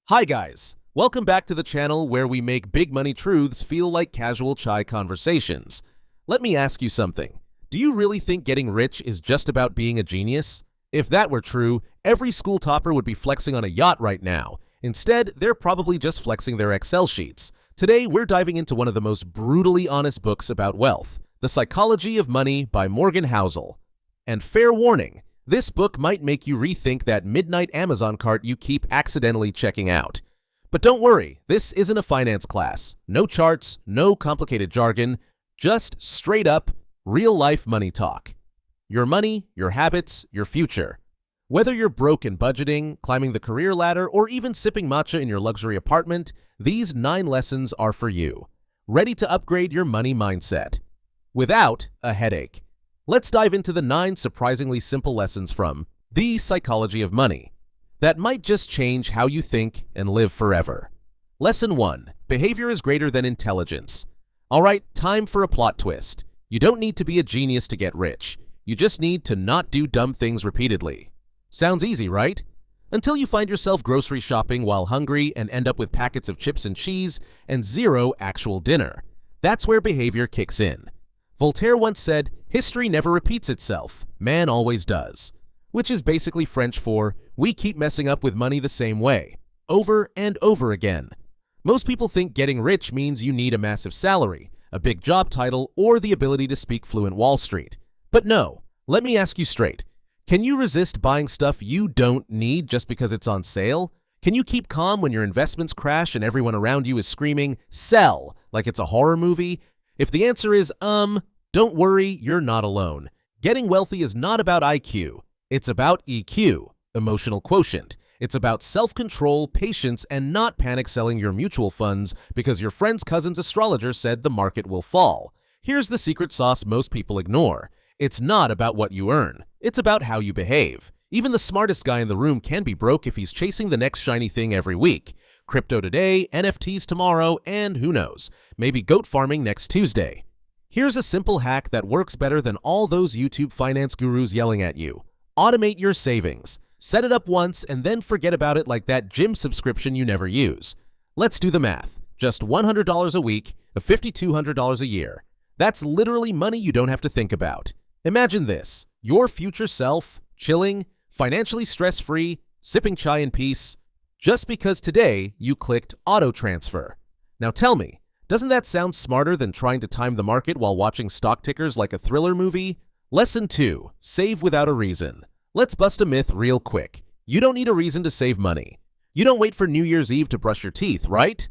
Hi guys, welcome back to the channel where we make big money truths feel like casual chai conversations. Let me ask you something. Do you really think getting rich is just about being a genius? If that were true, every school topper would be flexing on a yacht right now. Instead, they're probably just flexing their Excel sheets. Today, we're diving into one of the most brutally honest books about wealth, The Psychology of Money by Morgan Housel. And fair warning, this book might make you rethink that midnight Amazon cart you keep accidentally checking out. But don't worry, this isn't a finance class. No charts, no complicated jargon, just straight up, real-life money talk. Your money, your habits, your future. Whether you're broke in budgeting, climbing the career ladder, or even sipping matcha in your luxury apartment, these 9 lessons are for you. Ready to upgrade your money mindset without a headache. Let's dive into the 9 surprisingly simple lessons from The Psychology of Money that might just change how you think and live forever. Lesson 1. Behavior is greater than intelligence. Alright, time for a plot twist. You don't need to be a genius to get rich. You just need to not do dumb things repeatedly. Sounds easy, right? Until you find yourself grocery shopping while hungry and end up with packets of chips and cheese and 0 actual dinner. That's where behavior kicks in. Voltaire once said, "History never repeats itself, man always does," which is basically French for, we keep messing up with money the same way, over and over again. Most people think getting rich means you need a massive salary, a big job title, or the ability to speak fluent Wall Street. But no, let me ask you straight. Can you resist buying stuff you don't need just because it's on sale? Can you keep calm when your investments crash and everyone around you is screaming, "Sell," like it's a horror movie? If the answer is, don't worry, you're not alone. Getting wealthy is not about IQ. It's about EQ, emotional quotient. It's about self-control, patience, and not panic selling your mutual funds because your friend's cousin's astrologer said the market will fall. Here's the secret sauce most people ignore. It's not about what you earn. It's about how you behave. Even the smartest guy in the room can be broke if he's chasing the next shiny thing every week. Crypto today, NFTs tomorrow, and who knows, maybe goat farming next Tuesday. Here's a simple hack that works better than all those YouTube finance gurus yelling at you. Automate your savings. Set it up once and then forget about it like that gym subscription you never use. Let's do the math. Just $100 a week, $5,200 a year. That's literally money you don't have to think about. Imagine this, your future self, chilling, financially stress-free, sipping chai in peace, just because today you clicked auto transfer. Now tell me, doesn't that sound smarter than trying to time the market while watching stock tickers like a thriller movie? Lesson 2. Save without a reason. Let's bust a myth real quick. You don't need a reason to save money. You don't wait for New Year's Eve to brush your teeth, right?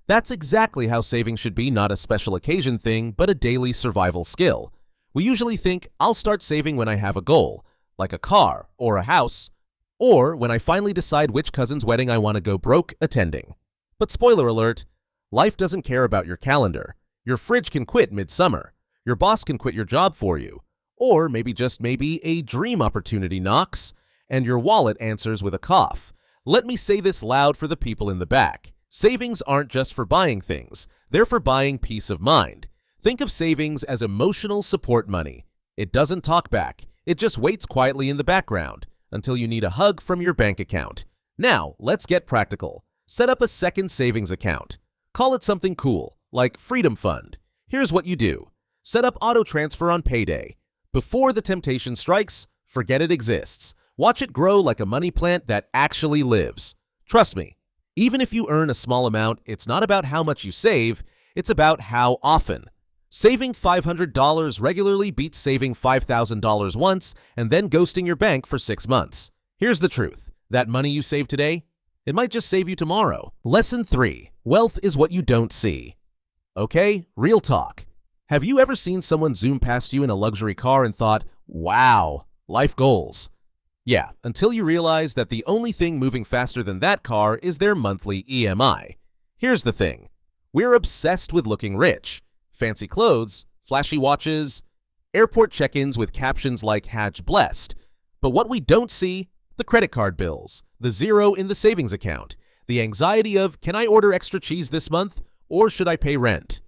That's exactly how saving should be, not a special occasion thing, but a daily survival skill. We usually think, I'll start saving when I have a goal, like a car or a house, or when I finally decide which cousin's wedding I want to go broke attending. But spoiler alert, life doesn't care about your calendar. Your fridge can quit mid-summer. Your boss can quit your job for you. Or maybe just maybe a dream opportunity knocks, and your wallet answers with a cough. Let me say this loud for the people in the back. Savings aren't just for buying things. They're for buying peace of mind. Think of savings as emotional support money. It doesn't talk back. It just waits quietly in the background until you need a hug from your bank account. Now, let's get practical. Set up a second savings account. Call it something cool, like Freedom Fund. Here's what you do. Set up auto transfer on payday. Before the temptation strikes, forget it exists. Watch it grow like a money plant that actually lives. Trust me, even if you earn a small amount, it's not about how much you save, it's about how often. Saving $500 regularly beats saving $5,000 once and then ghosting your bank for 6 months. Here's the truth. That money you save today, it might just save you tomorrow. Lesson 3. Wealth is what you don't see. Okay, real talk. Have you ever seen someone zoom past you in a luxury car and thought, wow, life goals? Yeah, until you realize that the only thing moving faster than that car is their monthly EMI. Here's the thing. We're obsessed with looking rich. Fancy clothes, flashy watches, airport check-ins with captions like Hajj blessed. But what we don't see, the credit card bills, the 0 in the savings account, the anxiety of, can I order extra cheese this month or should I pay rent?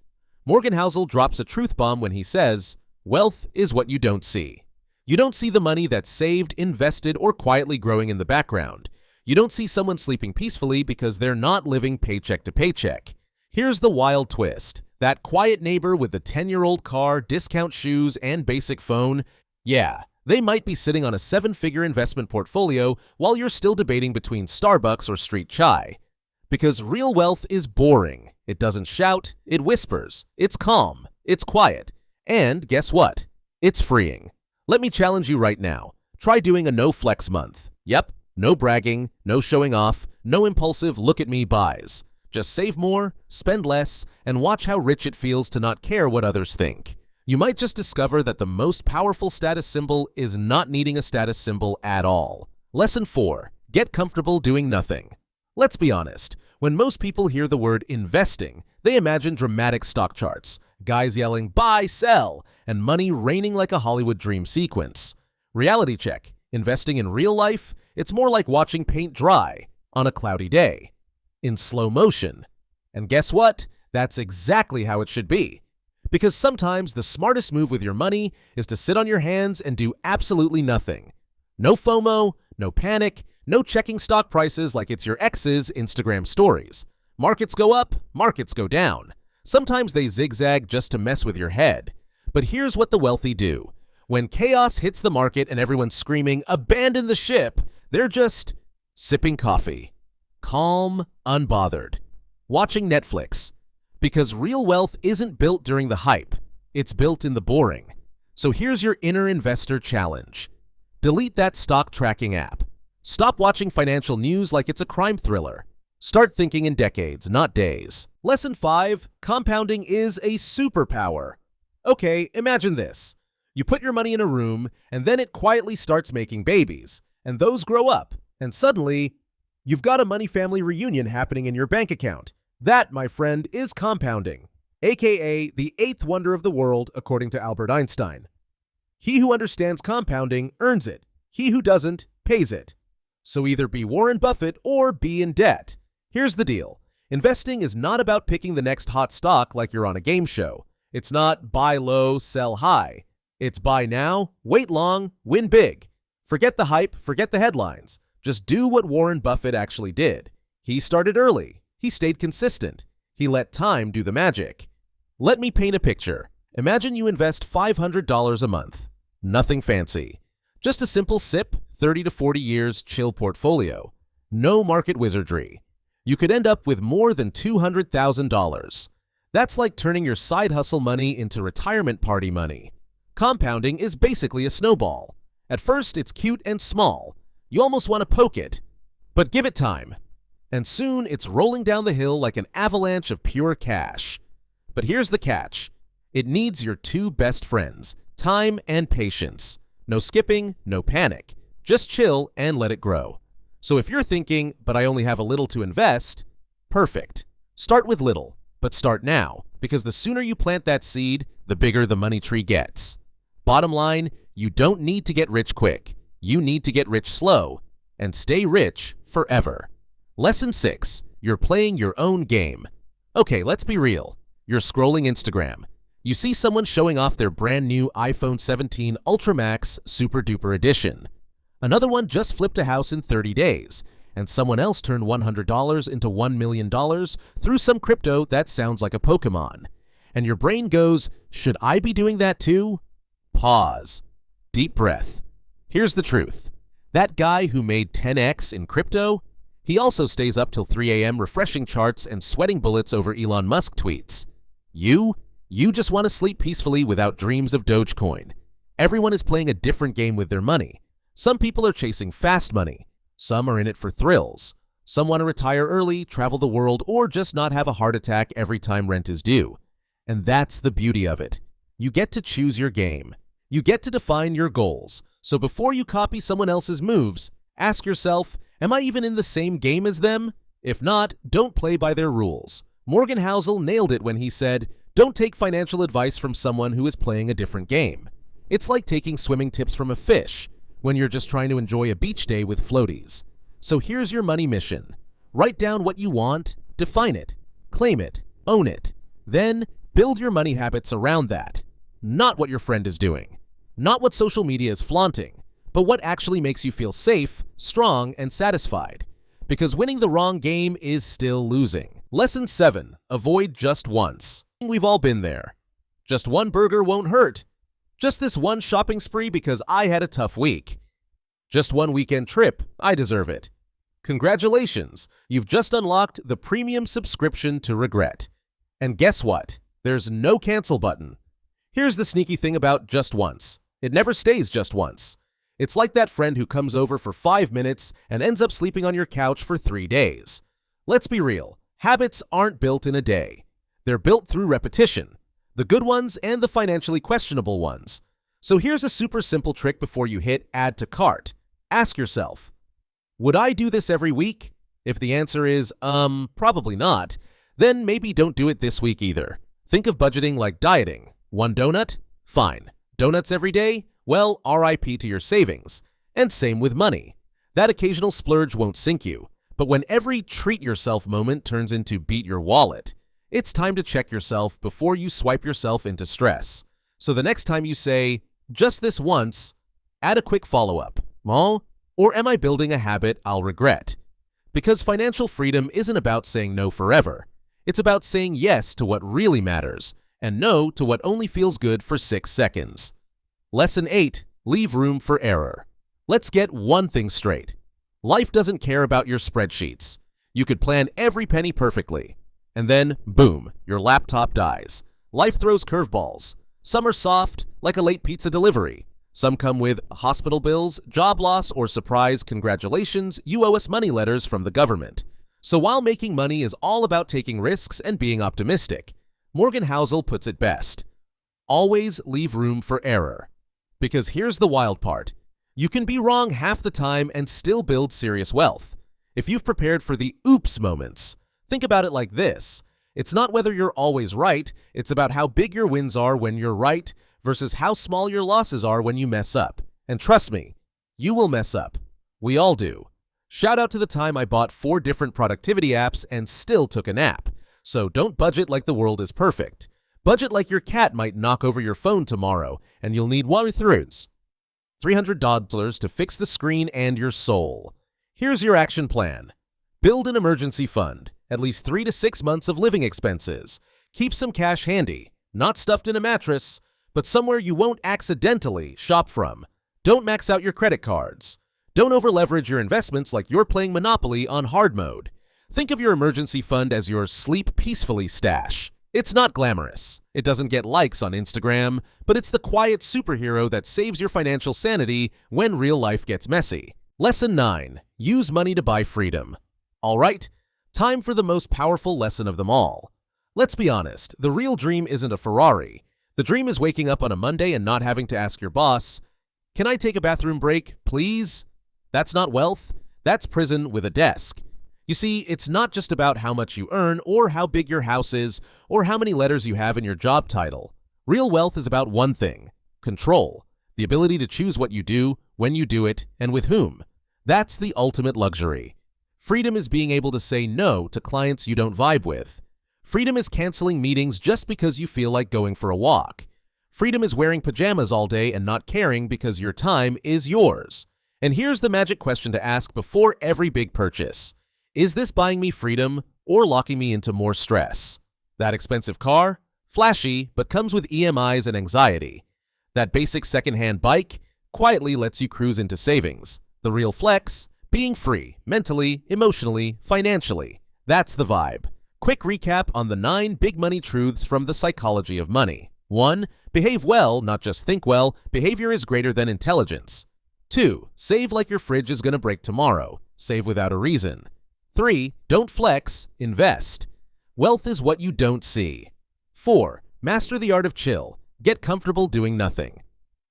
Morgan Housel drops a truth bomb when he says, wealth is what you don't see. You don't see the money that's saved, invested, or quietly growing in the background. You don't see someone sleeping peacefully because they're not living paycheck to paycheck. Here's the wild twist. That quiet neighbor with the 10-year-old car, discount shoes, and basic phone, yeah, they might be sitting on a 7-figure investment portfolio while you're still debating between Starbucks or street chai. Because real wealth is boring. It doesn't shout, it whispers, it's calm, it's quiet, and guess what? It's freeing. Let me challenge you right now. Try doing a no-flex month. Yep, no bragging, no showing off, no impulsive look-at-me buys. Just save more, spend less, and watch how rich it feels to not care what others think. You might just discover that the most powerful status symbol is not needing a status symbol at all. Lesson 4. Get comfortable doing nothing. Let's be honest. When most people hear the word investing, they imagine dramatic stock charts, guys yelling buy, sell, and money raining like a Hollywood dream sequence. Reality check. Investing in real life, it's more like watching paint dry on a cloudy day, in slow motion. And guess what? That's exactly how it should be. Because sometimes the smartest move with your money is to sit on your hands and do absolutely nothing. No FOMO, no panic, no checking stock prices like it's your ex's Instagram stories. Markets go up, markets go down. Sometimes they zigzag just to mess with your head. But here's what the wealthy do. When chaos hits the market and everyone's screaming, "Abandon the ship," they're just sipping coffee. Calm, unbothered. Watching Netflix. Because real wealth isn't built during the hype. It's built in the boring. So here's your inner investor challenge. Delete that stock tracking app. Stop watching financial news like it's a crime thriller. Start thinking in decades, not days. Lesson 5. Compounding is a superpower. Okay, imagine this. You put your money in a room, and then it quietly starts making babies. And those grow up. And suddenly, you've got a money family reunion happening in your bank account. That, my friend, is compounding, aka the 8th wonder of the world, according to Albert Einstein. He who understands compounding earns it. He who doesn't pays it. So either be Warren Buffett or be in debt. Here's the deal. Investing is not about picking the next hot stock like you're on a game show. It's not buy low, sell high. It's buy now, wait long, win big. Forget the hype, forget the headlines. Just do what Warren Buffett actually did. He started early. He stayed consistent. He let time do the magic. Let me paint a picture. Imagine you invest $500 a month. Nothing fancy. Just a simple SIP, 30 to 40 years chill portfolio. No market wizardry. You could end up with more than $200,000. That's like turning your side hustle money into retirement party money. Compounding is basically a snowball. At first, it's cute and small. You almost want to poke it. But give it time. And soon it's rolling down the hill like an avalanche of pure cash. But here's the catch. It needs your two best friends, time and patience. No skipping, no panic. Just chill and let it grow. So if you're thinking, but I only have a little to invest, perfect. Start with little, but start now, because the sooner you plant that seed, the bigger the money tree gets. Bottom line, you don't need to get rich quick. You need to get rich slow and stay rich forever. Lesson 6. You're playing your own game. Okay, let's be real. You're scrolling Instagram. You see someone showing off their brand new iPhone 17 Ultra Max Super Duper Edition. Another one just flipped a house in 30 days, and someone else turned $100 into $1 million through some crypto that sounds like a Pokemon. And your brain goes, should I be doing that too? Pause. Deep breath. Here's the truth. That guy who made 10x in crypto, he also stays up till 3 a.m. refreshing charts and sweating bullets over Elon Musk tweets. You just want to sleep peacefully without dreams of Dogecoin. Everyone is playing a different game with their money. Some people are chasing fast money. Some are in it for thrills. Some want to retire early, travel the world, or just not have a heart attack every time rent is due. And that's the beauty of it. You get to choose your game. You get to define your goals. So before you copy someone else's moves, ask yourself, am I even in the same game as them? If not, don't play by their rules. Morgan Housel nailed it when he said, don't take financial advice from someone who is playing a different game. It's like taking swimming tips from a fish when you're just trying to enjoy a beach day with floaties. So here's your money mission. Write down what you want, define it, claim it, own it. Then build your money habits around that. Not what your friend is doing. Not what social media is flaunting, but what actually makes you feel safe, strong, and satisfied. Because winning the wrong game is still losing. Lesson 7. Avoid just once. We've all been there. Just one burger won't hurt. Just this one shopping spree because I had a tough week. Just one weekend trip. I deserve it. Congratulations, you've just unlocked the premium subscription to regret. And guess what? There's no cancel button. Here's the sneaky thing about just once. It never stays just once. It's like that friend who comes over for 5 minutes and ends up sleeping on your couch for 3 days. Let's be real. Habits aren't built in a day. They're built through repetition. The good ones and the financially questionable ones. So here's a super simple trick before you hit add to cart. Ask yourself, would I do this every week? If the answer is, probably not, then maybe don't do it this week either. Think of budgeting like dieting. 1 donut? Fine. Donuts every day? Well, RIP to your savings. And same with money. That occasional splurge won't sink you, but when every treat yourself moment turns into beat your wallet, it's time to check yourself before you swipe yourself into stress. So the next time you say, just this once, add a quick follow-up. Oh, or am I building a habit I'll regret? Because financial freedom isn't about saying no forever. It's about saying yes to what really matters and no to what only feels good for 6 seconds. Lesson 8. Leave room for error. Let's get one thing straight. Life doesn't care about your spreadsheets. You could plan every penny perfectly. And then, boom, your laptop dies. Life throws curveballs. Some are soft, like a late pizza delivery. Some come with hospital bills, job loss, or surprise congratulations, you owe us money letters from the government. So while making money is all about taking risks and being optimistic, Morgan Housel puts it best. Always leave room for error. Because here's the wild part. You can be wrong half the time and still build serious wealth. If you've prepared for the oops moments, think about it like this. It's not whether you're always right, it's about how big your wins are when you're right versus how small your losses are when you mess up. And trust me, you will mess up. We all do. Shout out to the time I bought 4 different productivity apps and still took a nap. So don't budget like the world is perfect. Budget like your cat might knock over your phone tomorrow and you'll need $300 to fix the screen and your soul. Here's your action plan. Build an emergency fund, at least 3 to 6 months of living expenses. Keep some cash handy, not stuffed in a mattress, but somewhere you won't accidentally shop from. Don't max out your credit cards. Don't over-leverage your investments like you're playing Monopoly on hard mode. Think of your emergency fund as your sleep peacefully stash. It's not glamorous. It doesn't get likes on Instagram, but it's the quiet superhero that saves your financial sanity when real life gets messy. Lesson 9. Use money to buy freedom. All right, time for the most powerful lesson of them all. Let's be honest, the real dream isn't a Ferrari. The dream is waking up on a Monday and not having to ask your boss, "Can I take a bathroom break, please?" That's not wealth. That's prison with a desk. You see, it's not just about how much you earn or how big your house is or how many letters you have in your job title. Real wealth is about one thing: control. The ability to choose what you do, when you do it, and with whom. That's the ultimate luxury. Freedom is being able to say no to clients you don't vibe with. Freedom is canceling meetings just because you feel like going for a walk. Freedom is wearing pajamas all day and not caring because your time is yours. And here's the magic question to ask before every big purchase. Is this buying me freedom or locking me into more stress? That expensive car? Flashy, but comes with EMIs and anxiety. That basic secondhand bike? Quietly lets you cruise into savings. The real flex? Being free, mentally, emotionally, financially. That's the vibe. Quick recap on the 9 big money truths from the psychology of money. 1. Behave well, not just think well. Behavior is greater than intelligence. 2. Save like your fridge is gonna break tomorrow. Save without a reason. 3. Don't flex, invest. Wealth is what you don't see. 4. Master the art of chill. Get comfortable doing nothing.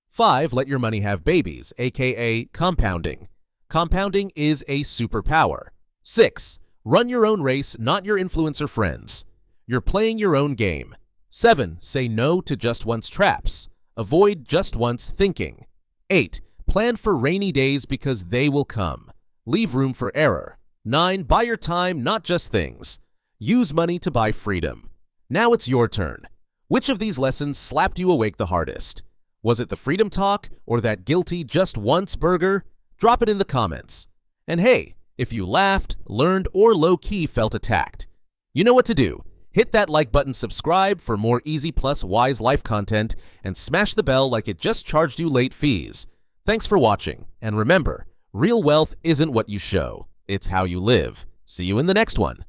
5. Let your money have babies, aka compounding. Compounding is a superpower. 6. Run your own race, not your influencer friends. You're playing your own game. 7. Say no to just once traps. Avoid just once thinking. 8. Plan for rainy days because they will come. Leave room for error. 9. Buy your time, not just things. Use money to buy freedom. Now it's your turn. Which of these lessons slapped you awake the hardest? Was it the freedom talk or that guilty just once burger? Drop it in the comments. And hey, If you laughed, learned, or low-key felt attacked, you know what to do. Hit that like button, subscribe for more easy plus wise life content, and smash the bell like it just charged you late fees. Thanks for watching, and remember, real wealth isn't what you show, it's how you live. See you in the next one.